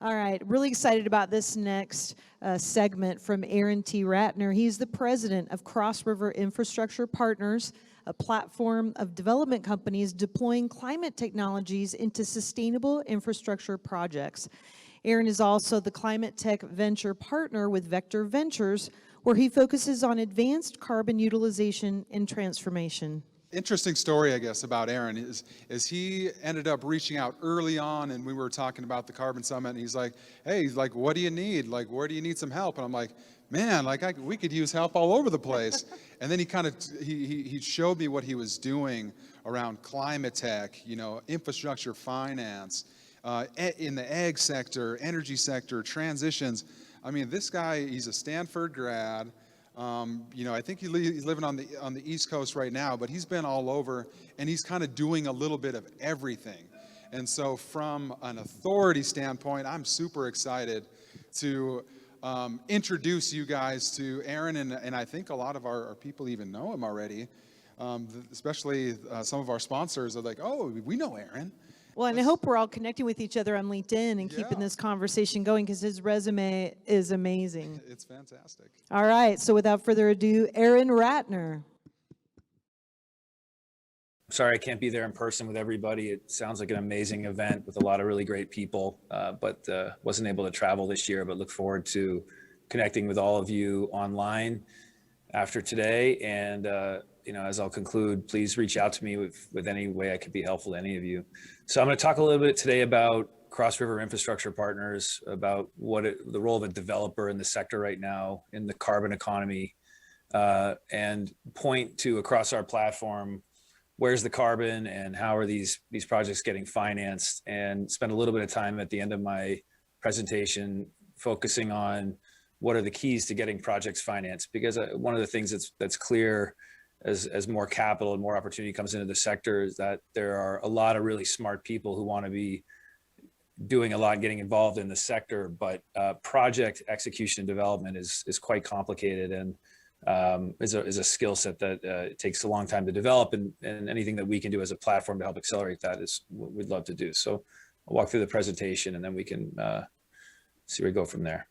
All right, really excited about this next segment from Aaron T. Ratner. He's the president of Cross River Infrastructure Partners, a platform of development companies deploying climate technologies into sustainable infrastructure projects. Aaron is also the climate tech venture partner with Vector Ventures, where he focuses on advanced carbon utilization and transformation. Interesting story, I guess, about Aaron is he ended up reaching out early on, and we were talking about the Carbon Summit, and he's like, "Hey, like, what do you need? Like, where do you need some help?" And I'm like, "Man, like, we could use help all over the place." And then he kind of he showed me what he was doing around climate tech, infrastructure finance, in the ag sector, energy sector, transitions. I mean, this guy, he's a Stanford grad. I think he's living on the East Coast right now, but he's been all over, and he's kind of doing a little bit of everything. And so from an authority standpoint, I'm super excited to introduce you guys to Aaron, and I think a lot of our people even know him already, especially some of our sponsors are like, "Oh, we know Aaron." Well, and I hope we're all connecting with each other on LinkedIn and keeping this conversation going, because his resume is amazing. It's fantastic. All right, so without further ado, Aaron Ratner. Sorry I can't be there in person with everybody. It sounds like an amazing event with a lot of really great people, but wasn't able to travel this year, but look forward to connecting with all of you online after today. And as I'll conclude, please reach out to me with any way I could be helpful to any of you. So I'm going to talk a little bit today about Cross River Infrastructure Partners, about the role of a developer in the sector right now in the carbon economy, and point to across our platform, where's the carbon and how are these projects getting financed, and spend a little bit of time at the end of my presentation focusing on what are the keys to getting projects financed. Because one of the things that's clear as more capital and more opportunity comes into the sector is that there are a lot of really smart people who want to be doing a lot, getting involved in the sector, but project execution and development is quite complicated and is a skill set that takes a long time to develop, and anything that we can do as a platform to help accelerate that is what we'd love to do. So I'll walk through the presentation and then we can see where we go from there.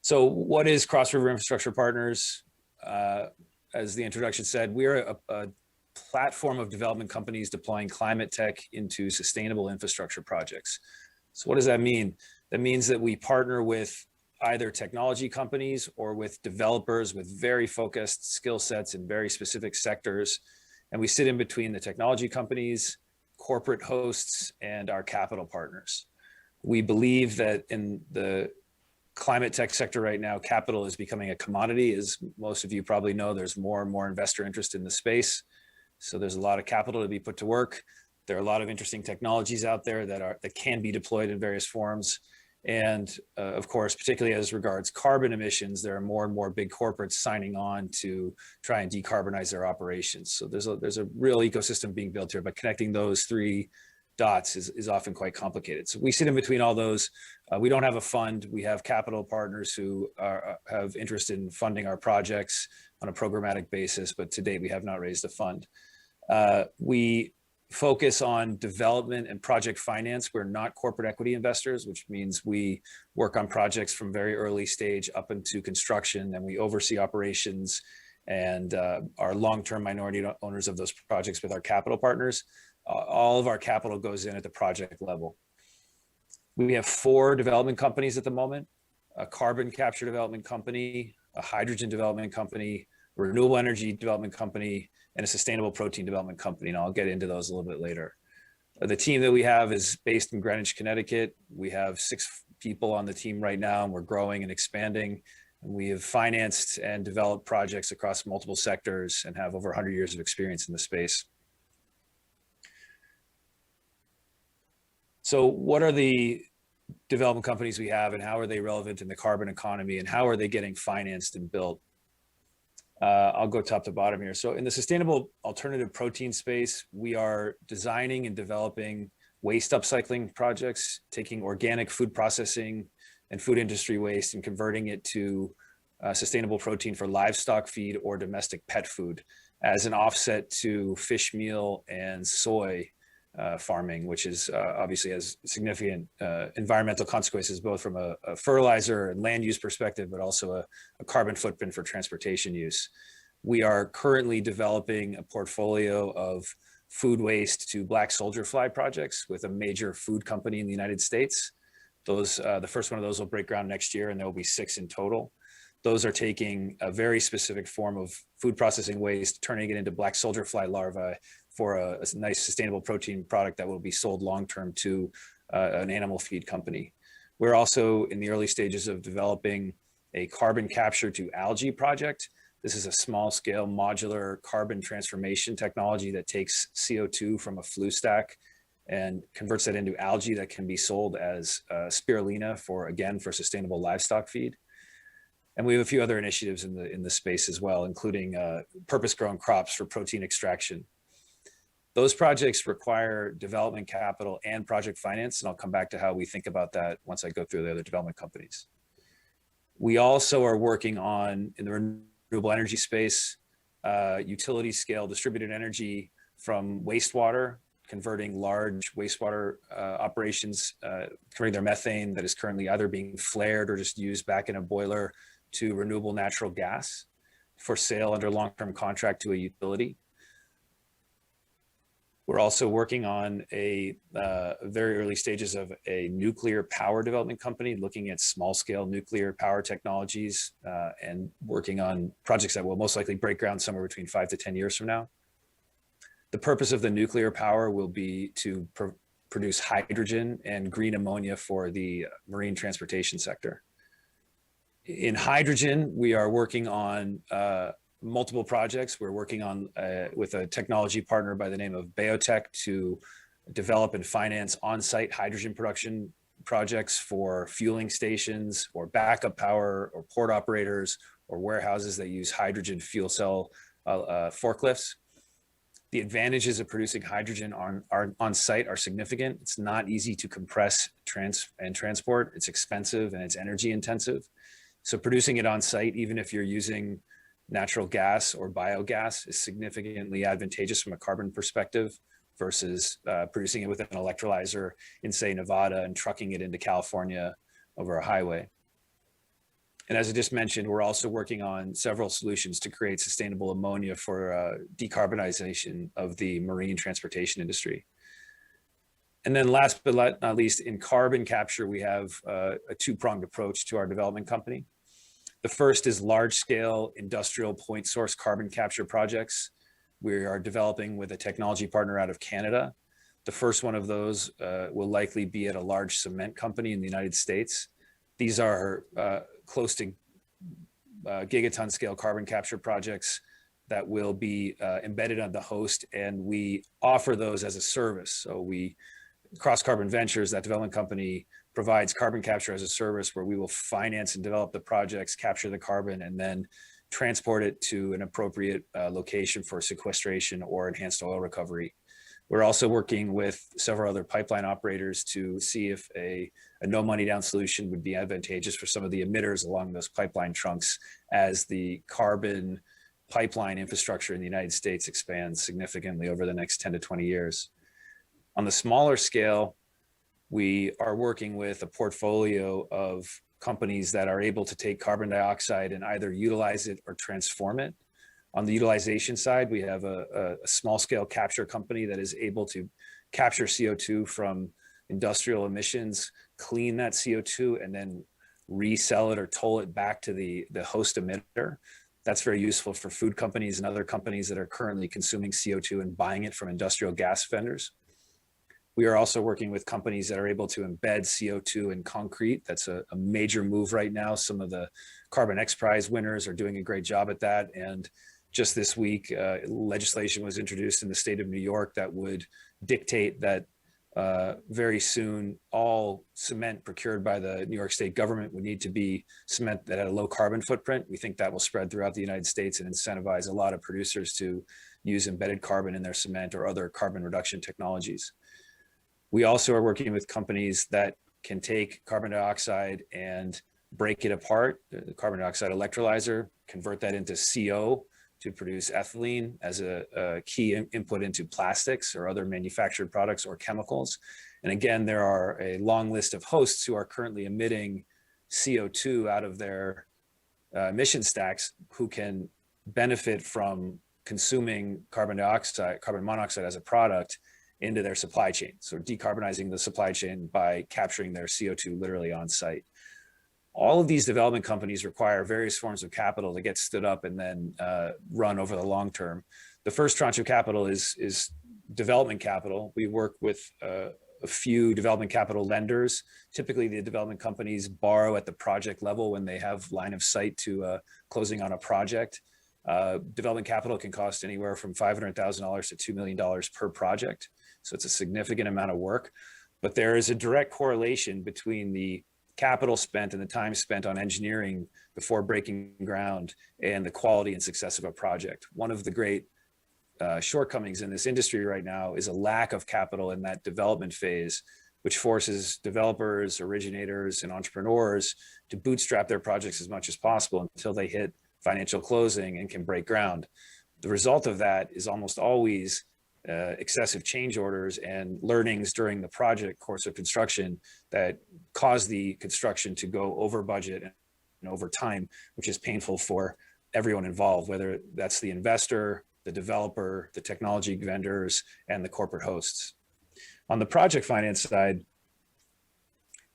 So what is Cross River Infrastructure Partners? As the introduction said, we are a platform of development companies deploying climate tech into sustainable infrastructure projects. So what does that mean? That means that we partner with either technology companies or with developers with very focused skill sets in very specific sectors. And we sit in between the technology companies, corporate hosts, and our capital partners. We believe that in the climate tech sector right now, capital is becoming a commodity. As most of you probably know, there's more and more investor interest in the space. So there's a lot of capital to be put to work. There are a lot of interesting technologies out there that can be deployed in various forms. And of course, particularly as regards carbon emissions, there are more and more big corporates signing on to try and decarbonize their operations. So there's a real ecosystem being built here, but connecting those three dots is often quite complicated. So we sit in between all those. We don't have a fund. We have capital partners who have interest in funding our projects on a programmatic basis, but to date we have not raised a fund. We focus on development and project finance. We're not corporate equity investors, which means we work on projects from very early stage up into construction, and we oversee operations and are long-term minority owners of those projects with our capital partners. All of our capital goes in at the project level. We have 4 development companies at the moment: a carbon capture development company, a hydrogen development company, a renewable energy development company, and a sustainable protein development company. And I'll get into those a little bit later. The team that we have is based in Greenwich, Connecticut. We have 6 people on the team right now, and we're growing and expanding. And we have financed and developed projects across multiple sectors and have over 100 years of experience in the space. So what are the development companies we have, and how are they relevant in the carbon economy, and how are they getting financed and built? I'll go top to bottom here. So in the sustainable alternative protein space, we are designing and developing waste upcycling projects, taking organic food processing and food industry waste and converting it to sustainable protein for livestock feed or domestic pet food as an offset to fish meal and soy farming, which is obviously has significant environmental consequences, both from a fertilizer and land use perspective, but also a carbon footprint for transportation use. We are currently developing a portfolio of food waste to black soldier fly projects with a major food company in the United States. Those, the first one of those will break ground next year, and there will be 6 in total. Those are taking a very specific form of food processing waste, turning it into black soldier fly larvae for a nice sustainable protein product that will be sold long-term to an animal feed company. We're also in the early stages of developing a carbon capture to algae project. This is a small scale modular carbon transformation technology that takes CO2 from a flue stack and converts that into algae that can be sold as spirulina for sustainable livestock feed. And we have a few other initiatives in the space as well, including purpose-grown crops for protein extraction. Those projects require development capital and project finance, and I'll come back to how we think about that once I go through the other development companies. We also are working on, in the renewable energy space, utility scale distributed energy from wastewater, converting large wastewater operations, converting their methane that is currently either being flared or just used back in a boiler to renewable natural gas for sale under long-term contract to a utility. We're also working on a very early stages of a nuclear power development company looking at small scale nuclear power technologies and working on projects that will most likely break ground somewhere between 5 to 10 years from now. The purpose of the nuclear power will be to produce hydrogen and green ammonia for the marine transportation sector. In hydrogen, we are working on multiple projects. We're working on with a technology partner by the name of Biotech to develop and finance on-site hydrogen production projects for fueling stations or backup power or port operators or warehouses that use hydrogen fuel cell forklifts. The advantages of producing hydrogen on site are significant. It's not easy to compress and transport. It's expensive and it's energy intensive. So producing it on site, even if you're using natural gas or biogas, is significantly advantageous from a carbon perspective versus producing it with an electrolyzer in, say, Nevada and trucking it into California over a highway. And as I just mentioned, we're also working on several solutions to create sustainable ammonia for decarbonization of the marine transportation industry. And then last but not least, in carbon capture, we have a two-pronged approach to our development company. The first is large-scale industrial point source carbon capture projects. We are developing with a technology partner out of Canada. The first one of those will likely be at a large cement company in the United States. These are close to gigaton scale carbon capture projects that will be embedded on the host, and we offer those as a service. So Cross Carbon Ventures, that development company, provides carbon capture as a service where we will finance and develop the projects, capture the carbon, and then transport it to an appropriate location for sequestration or enhanced oil recovery. We're also working with several other pipeline operators to see if a no money down solution would be advantageous for some of the emitters along those pipeline trunks as the carbon pipeline infrastructure in the United States expands significantly over the next 10 to 20 years. On the smaller scale, we are working with a portfolio of companies that are able to take carbon dioxide and either utilize it or transform it. On the utilization side, we have a small scale capture company that is able to capture CO2 from industrial emissions, clean that CO2, and then resell it or toll it back to the host emitter. That's very useful for food companies and other companies that are currently consuming CO2 and buying it from industrial gas vendors. We are also working with companies that are able to embed CO2 in concrete. That's a major move right now. Some of the Carbon X Prize winners are doing a great job at that. And just this week, legislation was introduced in the state of New York that would dictate that very soon all cement procured by the New York State government would need to be cement that had a low carbon footprint. We think that will spread throughout the United States and incentivize a lot of producers to use embedded carbon in their cement or other carbon reduction technologies. We also are working with companies that can take carbon dioxide and break it apart, the carbon dioxide electrolyzer, convert that into CO to produce ethylene as a key input into plastics or other manufactured products or chemicals. And again, there are a long list of hosts who are currently emitting CO2 out of their emission stacks who can benefit from consuming carbon monoxide as a product into their supply chain. So decarbonizing the supply chain by capturing their CO2 literally on site. All of these development companies require various forms of capital to get stood up and then run over the long term. The first tranche of capital is development capital. We work with a few development capital lenders. Typically, the development companies borrow at the project level when they have line of sight to closing on a project. Development capital can cost anywhere from $500,000 to $2 million per project. So it's a significant amount of work, but there is a direct correlation between the capital spent and the time spent on engineering before breaking ground and the quality and success of a project. One of the great shortcomings in this industry right now is a lack of capital in that development phase, which forces developers, originators, and entrepreneurs to bootstrap their projects as much as possible until they hit financial closing and can break ground. The result of that is almost always excessive change orders and learnings during the project course of construction that cause the construction to go over budget and over time, which is painful for everyone involved, whether that's the investor, the developer, the technology vendors, and the corporate hosts. On the project finance side,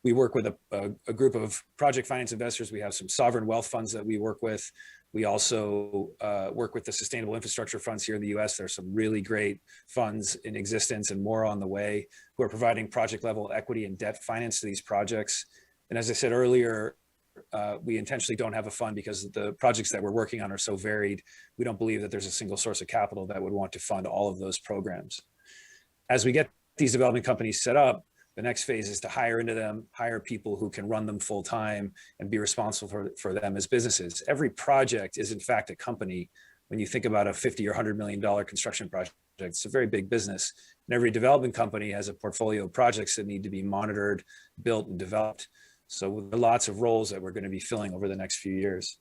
we work with a group of project finance investors. We have some sovereign wealth funds that we work with. We also work with the sustainable infrastructure funds here in the US. There are some really great funds in existence and more on the way who are providing project level equity and debt finance to these projects. And as I said earlier, we intentionally don't have a fund because the projects that we're working on are so varied. We don't believe that there's a single source of capital that would want to fund all of those programs. As we get these development companies set up, the next phase is to hire into them, hire people who can run them full time and be responsible for them as businesses. Every project is in fact a company. When you think about a $50 or $100 million construction project, it's a very big business. And every development company has a portfolio of projects that need to be monitored, built, and developed. So there are lots of roles that we're going to be filling over the next few years.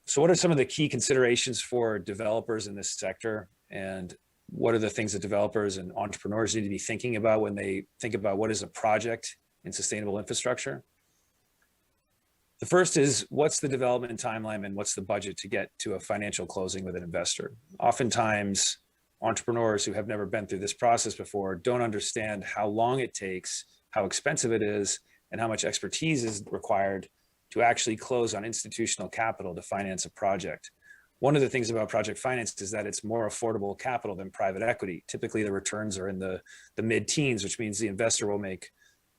So what are some of the key considerations for developers in this sector? And what are the things that developers and entrepreneurs need to be thinking about when they think about what is a project in sustainable infrastructure? The first is, what's the development timeline and what's the budget to get to a financial closing with an investor? Oftentimes, entrepreneurs who have never been through this process before don't understand how long it takes, how expensive it is, and how much expertise is required to actually close on institutional capital to finance a project. One of the things about project finance is that it's more affordable capital than private equity. Typically, the returns are in the mid-teens, which means the investor will make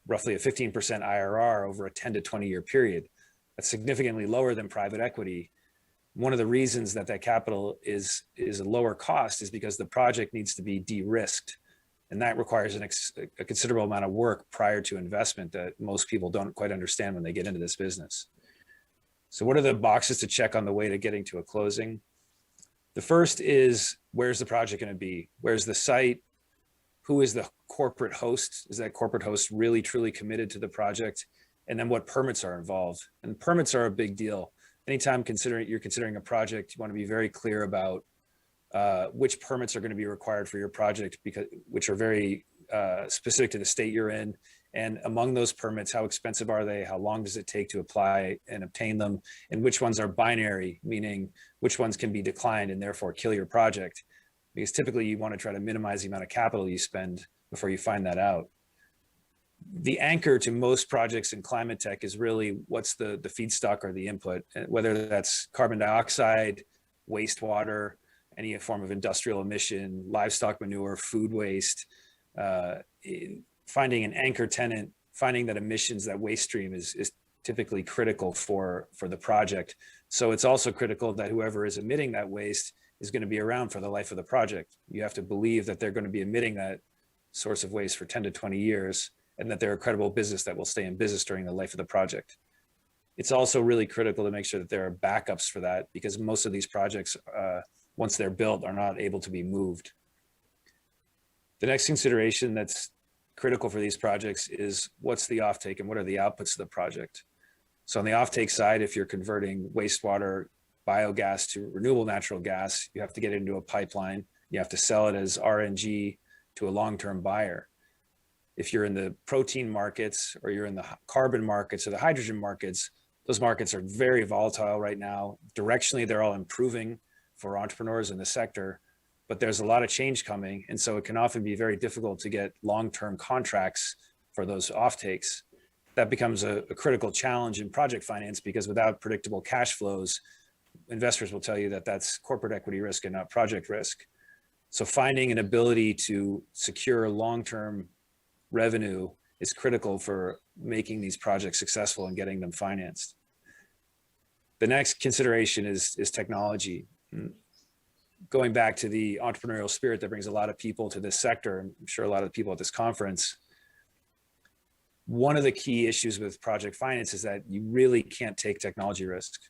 roughly a 15% IRR over a 10 to 20-year period. That's significantly lower than private equity. One of the reasons that capital is a lower cost is because the project needs to be de-risked. And that requires a considerable amount of work prior to investment that most people don't quite understand when they get into this business. So what are the boxes to check on the way to getting to a closing? The first is, where's the project going to be? Where's the site? Who is the corporate host? Is that corporate host really truly committed to the project? And then what permits are involved? And permits are a big deal. Anytime you're considering a project, you want to be very clear about which permits are going to be required for your project, which are very specific to the state you're in. And among those permits, how expensive are they? How long does it take to apply and obtain them? And which ones are binary, meaning which ones can be declined and therefore kill your project? Because typically you want to try to minimize the amount of capital you spend before you find that out. The anchor to most projects in climate tech is really what's the feedstock or the input, whether that's carbon dioxide, wastewater, any form of industrial emission, livestock manure, food waste. Finding an anchor tenant, finding that emissions, that waste stream is typically critical for the project. So it's also critical that whoever is emitting that waste is going to be around for the life of the project. You have to believe that they're going to be emitting that source of waste for 10 to 20 years, and that they're a credible business that will stay in business during the life of the project. It's also really critical to make sure that there are backups for that, because most of these projects, once they're built, are not able to be moved. The next consideration that's critical for these projects is, what's the offtake and what are the outputs of the project? So on the offtake side, if you're converting wastewater biogas to renewable natural gas, you have to get it into a pipeline. You have to sell it as RNG to a long-term buyer. If you're in the protein markets or you're in the carbon markets or the hydrogen markets, those markets are very volatile right now. Directionally, they're all improving for entrepreneurs in the sector, but there's a lot of change coming. And so it can often be very difficult to get long-term contracts for those offtakes. That becomes a critical challenge in project finance, because without predictable cash flows, investors will tell you that that's corporate equity risk and not project risk. So finding an ability to secure long-term revenue is critical for making these projects successful and getting them financed. The next consideration is technology. Going back to the entrepreneurial spirit that brings a lot of people to this sector, I'm sure a lot of the people at this conference, one of the key issues with project finance is that you really can't take technology risk.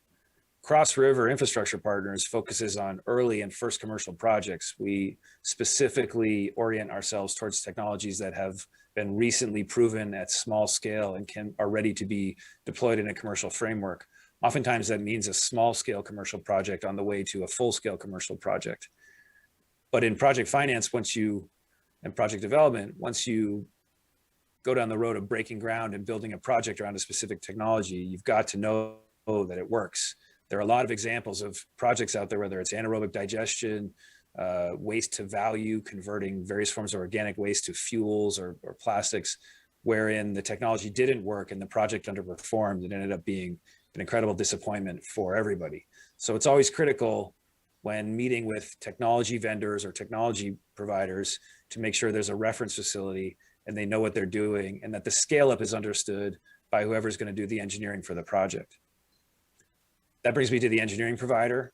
Cross River Infrastructure Partners focuses on early and first commercial projects. We specifically orient ourselves towards technologies that have been recently proven at small scale and are ready to be deployed in a commercial framework. Oftentimes that means a small scale commercial project on the way to a full scale commercial project. But in project finance, and project development, once you go down the road of breaking ground and building a project around a specific technology, you've got to know that it works. There are a lot of examples of projects out there, whether it's anaerobic digestion, waste to value, converting various forms of organic waste to fuels or plastics, wherein the technology didn't work and the project underperformed and ended up being an incredible disappointment for everybody. So it's always critical when meeting with technology vendors or technology providers to make sure there's a reference facility and they know what they're doing, and that the scale up is understood by whoever's going to do the engineering for the project. That brings me to the engineering provider.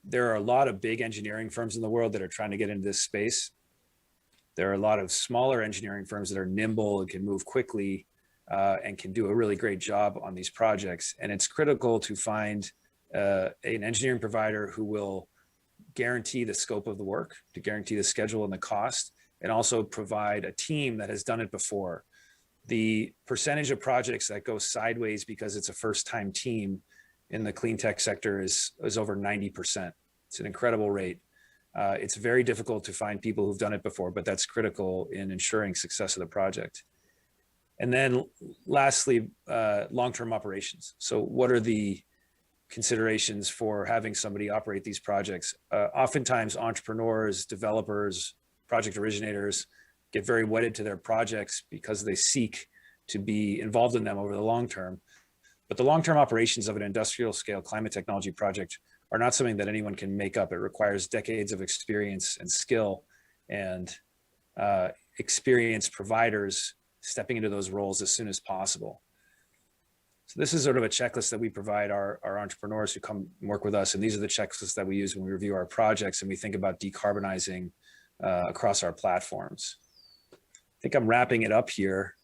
There are a lot of big engineering firms in the world that are trying to get into this space. There are a lot of smaller engineering firms that are nimble and can move quickly and can do a really great job on these projects. And it's critical to find an engineering provider who will guarantee the scope of the work, to guarantee the schedule and the cost, and also provide a team that has done it before. The percentage of projects that go sideways because it's a first-time team in the clean tech sector is over 90%. It's an incredible rate. It's very difficult to find people who've done it before, but that's critical in ensuring success of the project. And then lastly, long-term operations. So what are the considerations for having somebody operate these projects? Oftentimes entrepreneurs, developers, project originators get very wedded to their projects because they seek to be involved in them over the long term. But the long-term operations of an industrial scale climate technology project are not something that anyone can make up. It requires decades of experience and skill, and experienced providers stepping into those roles as soon as possible. So this is sort of a checklist that we provide our entrepreneurs who come work with us. And these are the checklists that we use when we review our projects and we think about decarbonizing across our platforms. I think I'm wrapping it up here.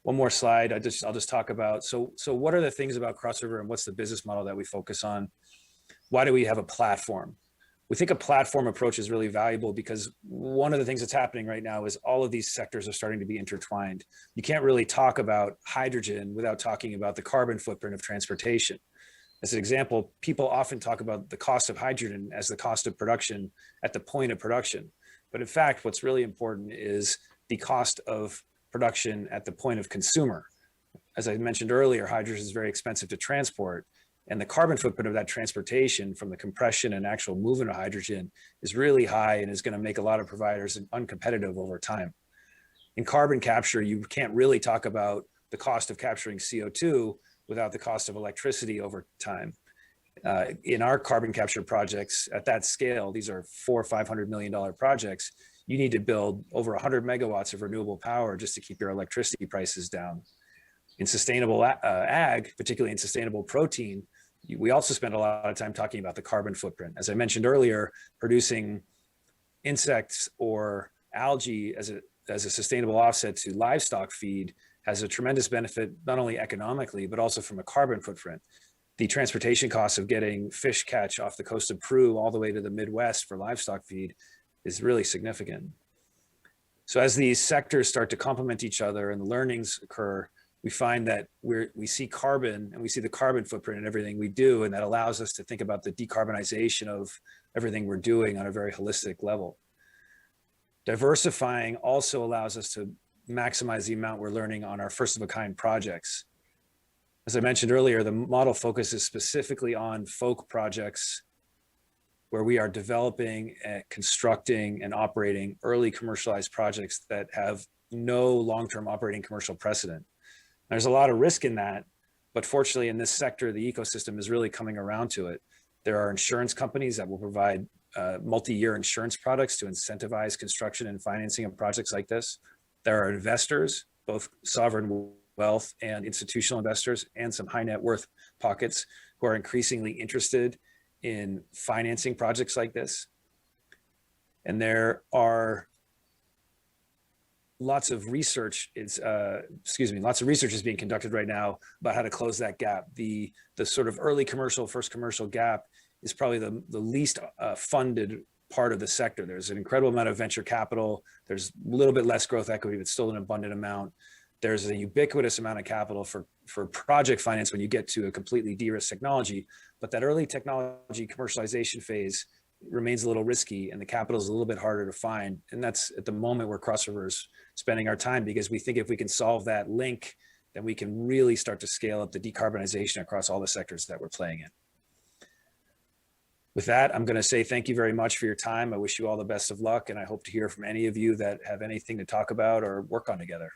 One more slide. I'll just talk about, so what are the things about Cross River and what's the business model that we focus on? Why do we have a platform? We think a platform approach is really valuable because one of the things that's happening right now is all of these sectors are starting to be intertwined. You can't really talk about hydrogen without talking about the carbon footprint of transportation. As an example, people often talk about the cost of hydrogen as the cost of production at the point of production. But in fact, what's really important is the cost of production at the point of consumer. As I mentioned earlier, hydrogen is very expensive to transport, and the carbon footprint of that transportation from the compression and actual movement of hydrogen is really high and is going to make a lot of providers uncompetitive over time. In carbon capture, you can't really talk about the cost of capturing CO2 without the cost of electricity over time. In our carbon capture projects at that scale, these are $400 or $500 million projects, you need to build over 100 megawatts of renewable power just to keep your electricity prices down. In sustainable ag, particularly in sustainable protein, we also spend a lot of time talking about the carbon footprint. As I mentioned earlier, producing insects or algae as a sustainable offset to livestock feed has a tremendous benefit, not only economically, but also from a carbon footprint. The transportation costs of getting fish catch off the coast of Peru all the way to the Midwest for livestock feed is really significant. So as these sectors start to complement each other and the learnings occur, we find that we see carbon and we see the carbon footprint in everything we do, and that allows us to think about the decarbonization of everything we're doing on a very holistic level. Diversifying also allows us to maximize the amount we're learning on our first of a kind projects. As I mentioned earlier, the model focuses specifically on folk projects where we are developing, constructing, and operating early commercialized projects that have no long-term operating commercial precedent. There's a lot of risk in that, but fortunately in this sector, the ecosystem is really coming around to it. There are insurance companies that will provide multi-year insurance products to incentivize construction and financing of projects like this. There are investors, both sovereign wealth and institutional investors, and some high net worth pockets who are increasingly interested in financing projects like this. And there are lots of research lots of research is being conducted right now about how to close that gap. The sort of early commercial, first commercial gap is probably the least funded part of the sector. There's an incredible amount of venture capital. There's a little bit less growth equity, but still an abundant amount. There's a ubiquitous amount of capital for project finance when you get to a completely de-risked technology, but that early technology commercialization phase remains a little risky, and the capital is a little bit harder to find. And that's at the moment where Cross River is spending our time, because we think if we can solve that link, then we can really start to scale up the decarbonization across all the sectors that we're playing in. With that, I'm going to say thank you very much for your time. I wish you all the best of luck, and I hope to hear from any of you that have anything to talk about or work on together.